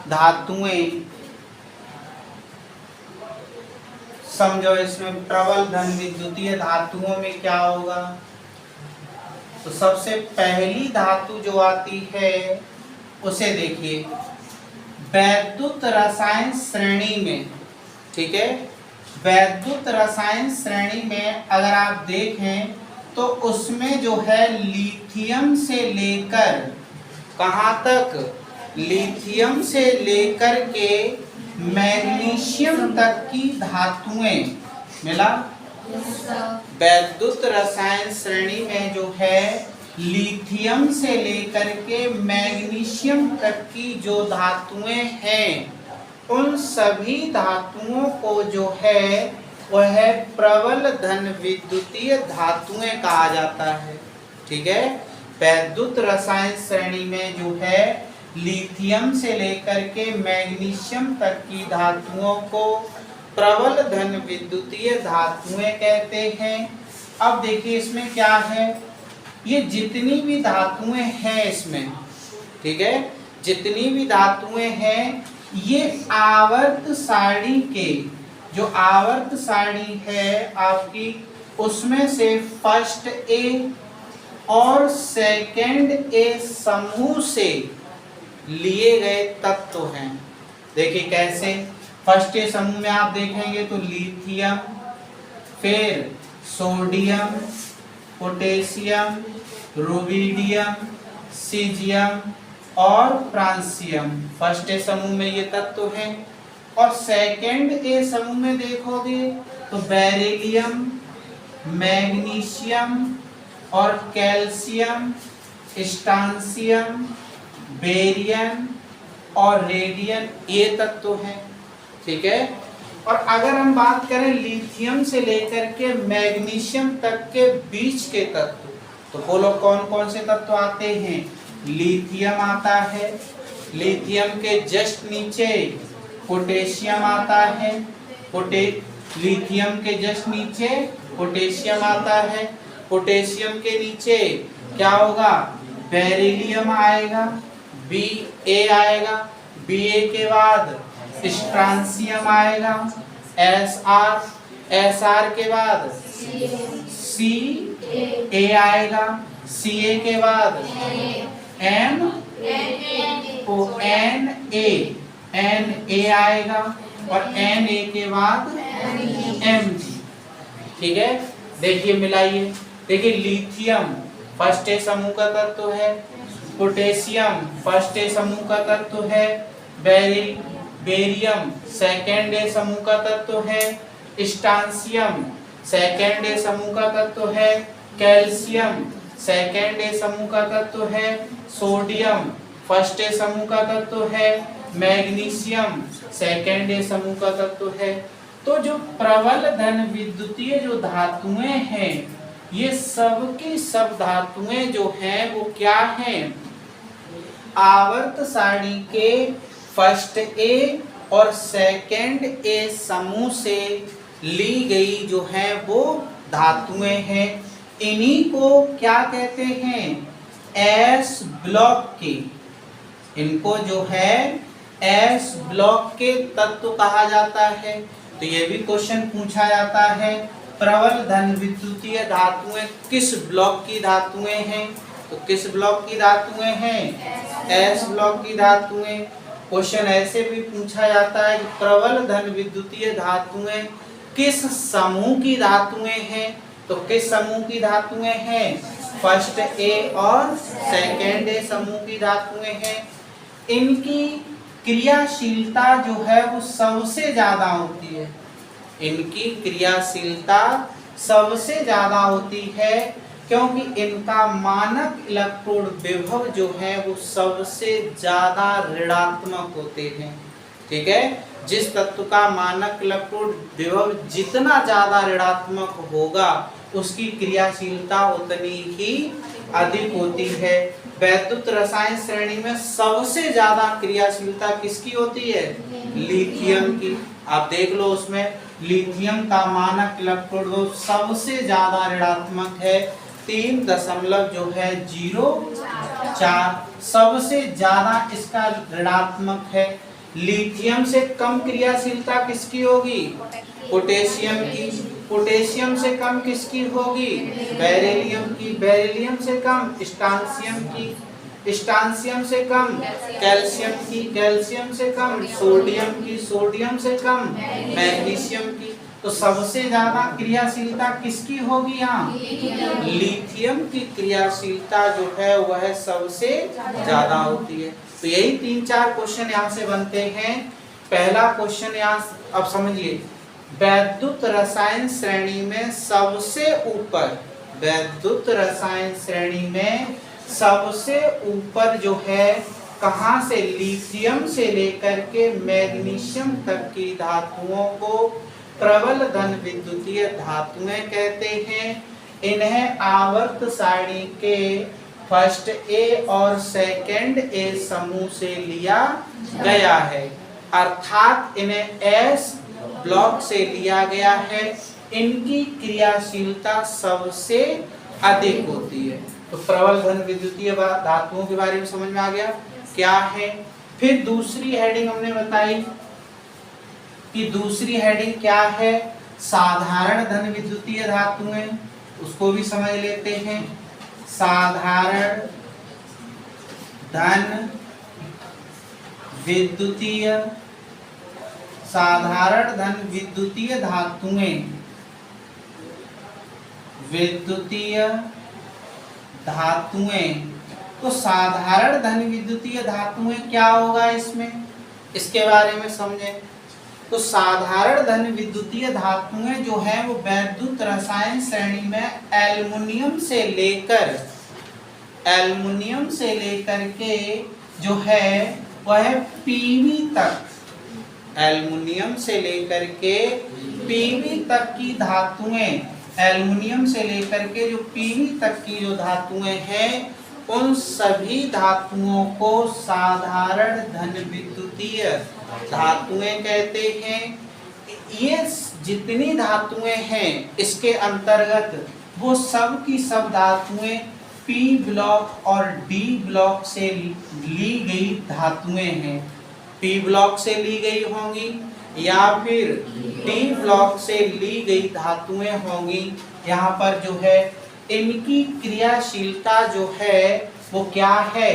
धातुएं, समझो इसमें प्रबल धन विद्युतीय धातुओं में क्या होगा। तो सबसे पहली धातु जो आती है उसे देखिए वैद्युत रसायन श्रेणी में, ठीक है। वैद्युत रसायन श्रेणी में अगर आप देखें तो उसमें जो है लिथियम से लेकर कहाँ तक, लिथियम से लेकर के मैग्नीशियम तक की धातुएं मिला। वैद्युत रसायन श्रेणी में जो है लिथियम से लेकर के मैग्नीशियम तक की जो धातुएं हैं उन सभी धातुओं को जो है वह प्रबल धन विद्युतीय धातुएं कहा जाता है, ठीक है। वैद्युत रसायन श्रेणी में जो है लिथियम से लेकर के मैग्नीशियम तक की धातुओं को प्रबल धन विद्युतीय धातुएं कहते हैं। अब देखिए इसमें क्या है, ये जितनी भी धातुएं हैं इसमें, ठीक है, जितनी भी धातुएं हैं ये आवर्त सारणी के, जो आवर्त सारणी है आपकी उसमें से फर्स्ट ए और सेकंड ए समूह से लिए गए तत्व हैं। देखिए कैसे, फर्स्ट ए समूह में आप देखेंगे तो लिथियम, फिर सोडियम, पोटेशियम, रुबिडियम, सीजियम और फ्रांसियम, फर्स्ट ए समूह में ये तत्व हैं। और सेकंड ए समूह में देखोगे तो बेरिलियम, मैग्नीशियम और कैल्शियम, स्ट्रांसियम, बेरियम और रेडियम ये तत्व हैं, ठीक है। और अगर हम बात करें लिथियम से लेकर के मैग्नीशियम तक के बीच के तत्व, तो बोलो कौन कौन से तत्व आते हैं। लिथियम आता है, लिथियम के जस्ट नीचे पोटेशियम आता है, लिथियम के जस्ट नीचे पोटेशियम आता है, पोटेशियम के नीचे क्या होगा, बेरिलियम आएगा, Ba आएगा, Ba के बाद स्ट्रांसियम आएगा, Sr के बाद Ca आएगा, Ca के बाद Na आएगा और Na के बाद Mg, ठीक है। देखिए मिलाइए, देखिए लिथियम फर्स्ट ए समूह का तत्व है, पोटेशियम फर्स्ट ए समूह का तत्व है, बेरियम सेकेंड ए समूह का तत्व है, स्ट्रांसियम सेकेंड ए समूह का तत्व है, कैल्शियम सेकेंड ए समूह का तत्व है, सोडियम फर्स्ट ए समूह का तत्व है, मैग्नीशियम सेकेंड ए समूह का तत्व है। तो जो प्रबल धन विद्युतीय जो धातुएं हैं ये सब की सब धातुएं जो हैं वो क्या हैं, आवर्त सारणी के फर्स्ट ए और सेकेंड ए समूह से ली गई जो है वो धातुएं हैं। इन्हीं को क्या कहते हैं, एस ब्लॉक के, इनको जो है एस ब्लॉक के तत्व कहा जाता है। तो ये भी क्वेश्चन पूछा जाता है, प्रबल धन विद्युतीय धातुएं किस ब्लॉक की धातुएं हैं, तो किस ब्लॉक की धातुएं हैं, एस ब्लॉक की धातुएं। क्वेश्चन ऐसे भी पूछा जाता है कि प्रबल धन विद्युतीय धातुएं किस समूह की धातुएं हैं, तो किस समूह की धातुएं हैं, फर्स्ट ए और सेकेंड ए समूह की धातुएं हैं। इनकी क्रियाशीलता जो है वो सबसे ज्यादा होती है, इनकी क्रियाशीलता सबसे ज्यादा होती है क्योंकि इनका मानक इलेक्ट्रोड विभव जो है वो सबसे ज्यादा ऋणात्मक होते हैं, ठीक है। जिस तत्व का मानक इलेक्ट्रोड विभव जितना ज्यादा ऋणात्मक होगा उसकी क्रियाशीलता उतनी ही अधिक होती है। वैद्युत रसायन श्रेणी में सबसे ज्यादा क्रियाशीलता किसकी होती है, लिथियम की। आप देख लो उसमें लिथियम का मानक इलेक्ट्रोड सबसे ज्यादा ऋणात्मक है, 3.04 सबसे ज्यादा इसका ऋणात्मक है। लिथियम से कम क्रियाशीलता किसकी होगी? पोटेशियम की। पोटेशियम से कम किसकी होगी? बेरिलियम की। बेरिलियम से कम स्ट्रांसियम की। स्ट्रांसियम से कम कैल्शियम की। कैल्शियम से कम सोडियम की। सोडियम से कम मैग्नीशियम की। तो सबसे ज्यादा क्रियाशीलता किसकी होगी? यहाँ लिथियम की क्रियाशीलता जो है वह सबसे ज्यादा होती है। तो यही 3-4 क्वेश्चन यहाँ से बनते हैं। पहला क्वेश्चन यहाँ अब समझिए, वैद्युत रसायन श्रेणी में सबसे ऊपर, वैद्युत रसायन श्रेणी में सबसे ऊपर जो है कहाँ से? लिथियम से लेकर के मैग्नीशियम तक की धातुओं को प्रबल धन विद्युतीय धातुएं कहते हैं। इन्हें आवर्त सारणी के फर्स्ट ए और सेकंड ए समूह से लिया गया है, अर्थात इन्हें एस ब्लॉक से लिया गया है। इनकी क्रियाशीलता सबसे अधिक होती है। तो प्रबल धन विद्युतीय धातुओं के बारे में समझ में आ गया क्या है। फिर दूसरी हेडिंग हमने बताई कि दूसरी हेडिंग क्या है? साधारण धन विद्युतीय धातुएं, उसको भी समझ लेते हैं। साधारण धन विद्युतीय, साधारण धन विद्युतीय धातुएं, विद्युतीय धातुएं। तो साधारण धन विद्युतीय धातुएं क्या होगा इसमें, इसके बारे में समझें। तो साधारण धन विद्युतीय धातुएं जो है वो वैद्युत रसायन श्रेणी में एल्युमिनियम से लेकर के जो है वह पीवी तक, एल्युमिनियम से लेकर के पीवी तक की धातुएं, एल्युमिनियम से लेकर के जो पीवी तक की जो धातुएं हैं उन सभी धातुओं को साधारण धन विद्युतीय धातुएं कहते हैं। ये जितनी धातुएं हैं इसके अंतर्गत वो सब की सब धातुएं पी ब्लॉक और डी ब्लॉक से ली गई धातुएं हैं। पी ब्लॉक से ली गई होंगी या फिर डी ब्लॉक से ली गई धातुएं होंगी। यहाँ पर जो है इनकी क्रियाशीलता जो है वो क्या है?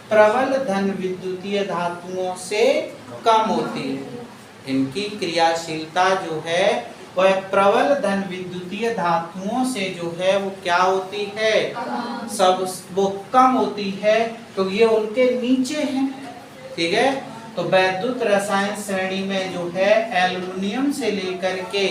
प्रबल धन विद्युतीय धातुओं से कम होती है। इनकी क्रियाशीलता जो है वह प्रबल धन विद्युतीय धातुओं से जो है वो क्या होती है? सब वो कम होती है, तो ये उनके नीचे हैं। ठीक है, तो वैद्युत रसायन श्रेणी में जो है एल्युमिनियम से लेकर के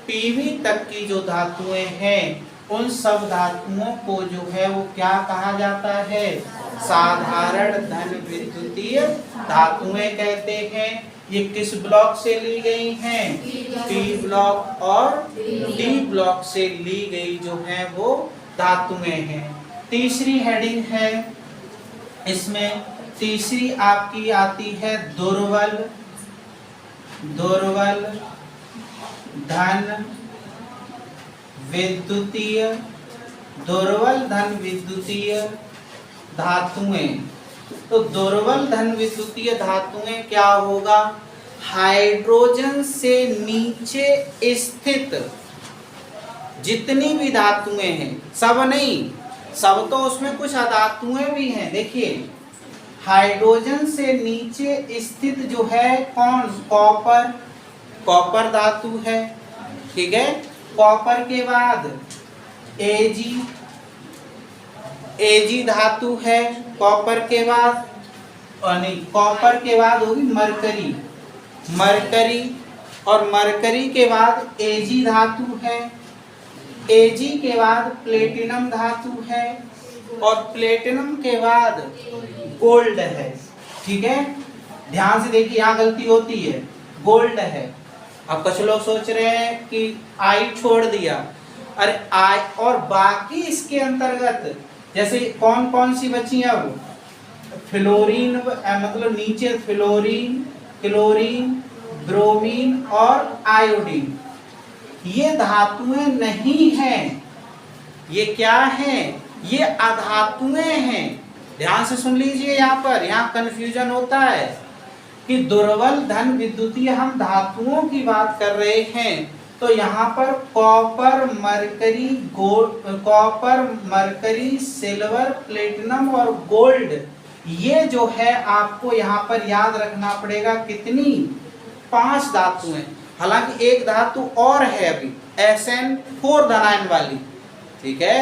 पीवी तक की जो धातुएं हैं उन सब धातुओं को जो है वो क्या कहा जाता है? साधारण धन विद्युतीय धातुएं कहते हैं। ये किस ब्लॉक से ली गई हैं? पी ब्लॉक और डी ब्लॉक से ली गई जो है वो धातुएं हैं। तीसरी हेडिंग है, इसमें तीसरी आपकी आती है दुर्बल धन विद्युतीय, दुर्बल धन विद्युतीय धातुएं। तो दुर्बल धन विद्युतीय धातुएं क्या होगा? हाइड्रोजन से नीचे स्थित जितनी भी धातुएं हैं, सब नहीं, सब तो उसमें कुछ अधातुएं भी हैं। देखिए हाइड्रोजन से नीचे स्थित जो है कौन? कॉपर, कॉपर धातु है। ठीक है, कॉपर के बाद एजी धातु है। कॉपर के बाद नहीं, कॉपर के बाद होगी मरकरी, और मरकरी के बाद एजी धातु है। एजी के बाद प्लेटिनम धातु है, और प्लेटिनम के बाद गोल्ड है। ठीक है, ध्यान से देखिए, यहाँ गलती होती है, गोल्ड है। अब कुछ लोग सोच रहे हैं कि आई छोड़ दिया, अरे आई और बाकी इसके अंतर्गत जैसे कौन कौन सी बची हैं? अब फ्लोरीन, मतलब नीचे फ्लोरीन, क्लोरीन, ब्रोमीन और आयोडीन, ये धातुएं नहीं हैं। ये क्या हैं? ये अधातुएं हैं। ध्यान से सुन लीजिए, यहाँ पर यहाँ कंफ्यूजन होता है। कि दुर्बल धन विद्युतीय हम धातुओं की बात कर रहे हैं, तो यहाँ पर कॉपर, मरकरी, सिल्वर, प्लेटिनम और गोल्ड, ये जो है आपको यहाँ पर याद रखना पड़ेगा। कितनी? 5 धातुएं। हालांकि एक धातु और है अभी, Sn4 धनायन वाली, ठीक है।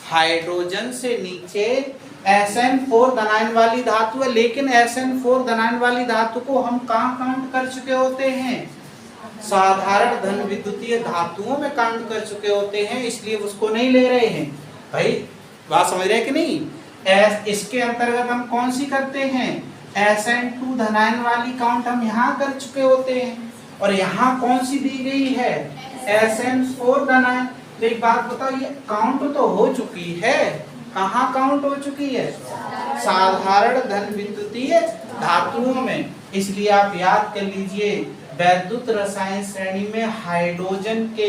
हाइड्रोजन से नीचे Sn4 धनायन वाली धातु है, लेकिन Sn4 धनायन वाली धातु को हम कहाँ काउंट कर चुके होते हैं? साधारण धन विद्युतीय धातुओं में काउंट कर चुके होते हैं, इसलिए उसको नहीं ले रहे हैं। भाई बात समझ रहे हैं कि नहीं? इसके अंतर्गत हम कौन सी करते हैं? Sn2 धनायन वाली काउंट हम यहाँ कर चुके होते हैं, और यहाँ कौन सी दी गई है? Sn4 धनायन। तो एक बात बताओ, ये काउंट तो हो चुकी है, कहाँ काउंट हो चुकी है? साधारण धन विद्युतीय धातुओं में। इसलिए आप याद कर लीजिए, वैद्युत रसायन श्रेणी में हाइड्रोजन के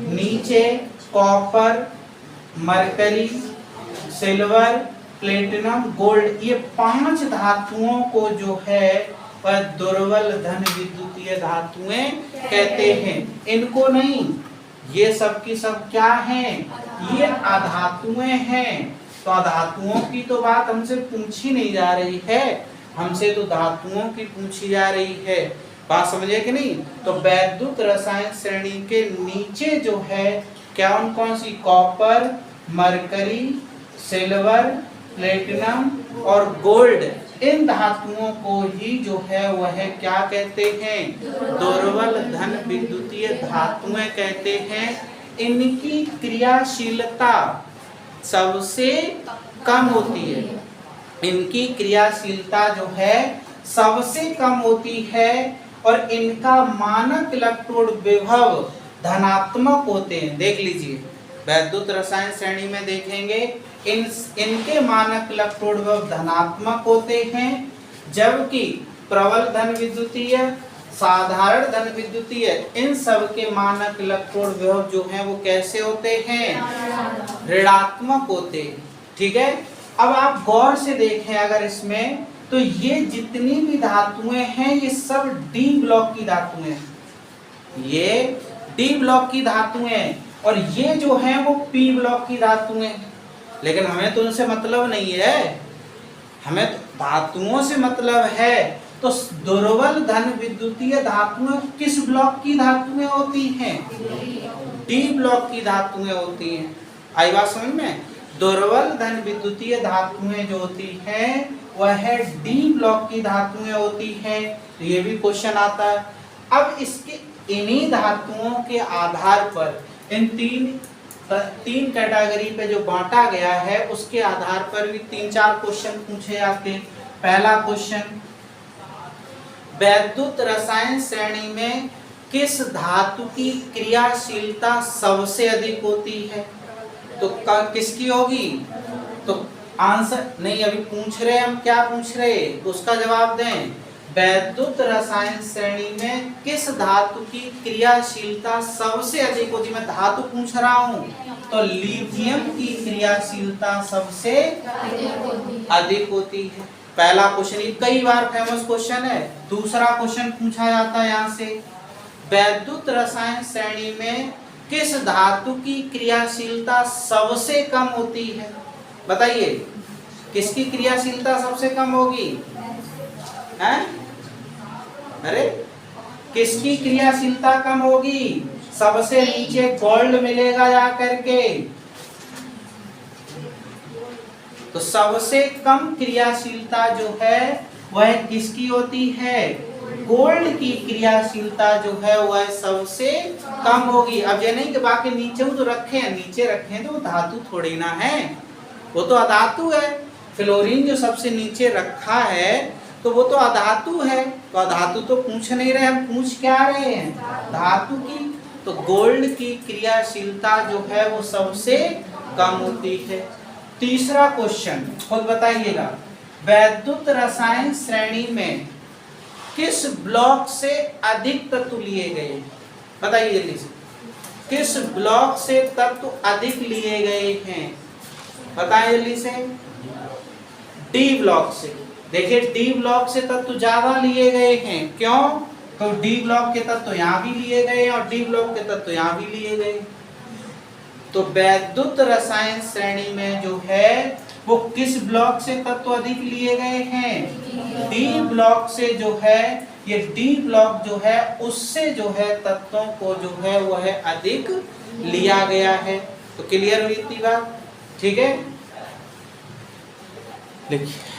नीचे copper, mercury, silver, platinum, gold, ये 5 धातुओं को जो है वह दुर्बल धन विद्युतीय धातुएं कहते हैं। इनको नहीं, ये सब की सब क्या हैं? ये अधातुएं हैं। तो अधातुओं की तो बात हमसे पूछी नहीं जा रही है, हमसे तो धातुओं की पूछी जा रही है। बात समझे कि नहीं? तो वैद्युत रसायन श्रेणी के नीचे जो है क्या कौन सी? कॉपर, मरकरी, सिल्वर, प्लेटिनम और गोल्ड, इन धातुओं को ही जो है वह क्या कहते हैं? दुर्बल धन विद्युतीय धातुएं कहते हैं। इनकी क्रियाशीलता सबसे कम होती है, इनकी क्रियाशीलता जो है सबसे कम होती है, और इनका मानक इलेक्ट्रोड विभव धनात्मक होते हैं। देख लीजिए, वैद्युत रसायन श्रेणी में देखेंगे, इनके मानक इलेक्ट्रोड विभव धनात्मक होते हैं, जबकि प्रबल धन विद्युतीय, साधारण धन विद्युतीय, इन सब के मानक इलेक्ट्रोड विभव जो हैं वो कैसे होते हैं? ऋणात्मक होते हैं। ठीक है। अब आप गौर से देखें अगर इसमें, तो ये जितनी भी धातुएं हैं ये सब डी ब्लॉक की धातुएं हैं, ये डी ब्लॉक की धातुएं, और ये जो है वो पी ब्लॉक की धातुएं हैं। लेकिन हमें तो उनसे मतलब नहीं है, हमें तो धातुओं से मतलब है। तो दुर्बल धन विद्युतीय धातुएं किस ब्लॉक की धातुएं होती हैं? डी ब्लॉक की धातुएं होती हैं। आई बात समझ में? दुर्बल धन विद्युतीय धातुएं जो होती हैं वह डी ब्लॉक की धातुएं होती हैं। तो ये भी क्वेश्चन आता है। अब इसके इन्हीं धातुओं के आधार पर इन तीन कैटेगरी पे जो बांटा गया है उसके आधार पर भी 3-4 क्वेश्चन पूछे जाते हैं। पहला क्वेश्चन, वैद्युत रसायन श्रेणी में किस धातु की क्रियाशीलता सबसे अधिक होती है? तो किसकी होगी? तो आंसर नहीं, अभी पूछ रहे हम, क्या पूछ रहे तो उसका जवाब दें। वैद्युत रसायन श्रेणी में किस धातु की क्रियाशीलता सबसे अधिक होती है? मैं धातु पूछ रहा हूँ, तो लिथियम की क्रियाशीलता सबसे अधिक होती है। पहला क्वेश्चन, ये कई बार फेमस क्वेश्चन है। दूसरा क्वेश्चन पूछा जाता है यहाँ से, वैद्युत रसायन श्रेणी में किस धातु की क्रियाशीलता सबसे कम होती है? बताइए, किसकी क्रियाशीलता सबसे कम होगी? हैं? अरे किसकी क्रियाशीलता कम होगी? सबसे नीचे गोल्ड मिलेगा जा करके। तो सबसे कम क्रियाशीलता जो है वह किसकी होती है? गोल्ड की क्रियाशीलता जो है वह सबसे कम होगी। अब ये नहीं कि बाकी नीचे तो रखे हैं, नीचे रखे हैं तो वो धातु थोड़ी ना है, वो तो अधातु है। फ्लोरीन जो सबसे नीचे रखा है तो वो तो अधातु है। तो अधातु तो पूछ नहीं रहे हम, पूछ क्या रहे हैं? धातु की। तो गोल्ड की क्रियाशीलता जो है वो सबसे कम होती है। तीसरा क्वेश्चन खुद बताइएगा, वैद्युत रसायन श्रेणी में किस ब्लॉक से अधिक तत्व लिए गए? बताइए जल्दी से, किस ब्लॉक से तत्व अधिक लिए गए हैं? बताएं जल्दी से। डी ब्लॉक से। देखिए डी ब्लॉक से तत्व ज्यादा लिए गए हैं, क्यों? तो डी ब्लॉक के तत्व यहाँ भी लिए गए और डी ब्लॉक के तत्व यहाँ भी लिए गए। तो वैद्युत रसायन श्रेणी में जो है वो किस ब्लॉक से तत्व अधिक लिए गए हैं? डी ब्लॉक से जो है, ये डी ब्लॉक जो है उससे जो है तत्वों को जो है वह अधिक लिया गया है। तो क्लियर हुई इतनी बात? ठीक है, देखिए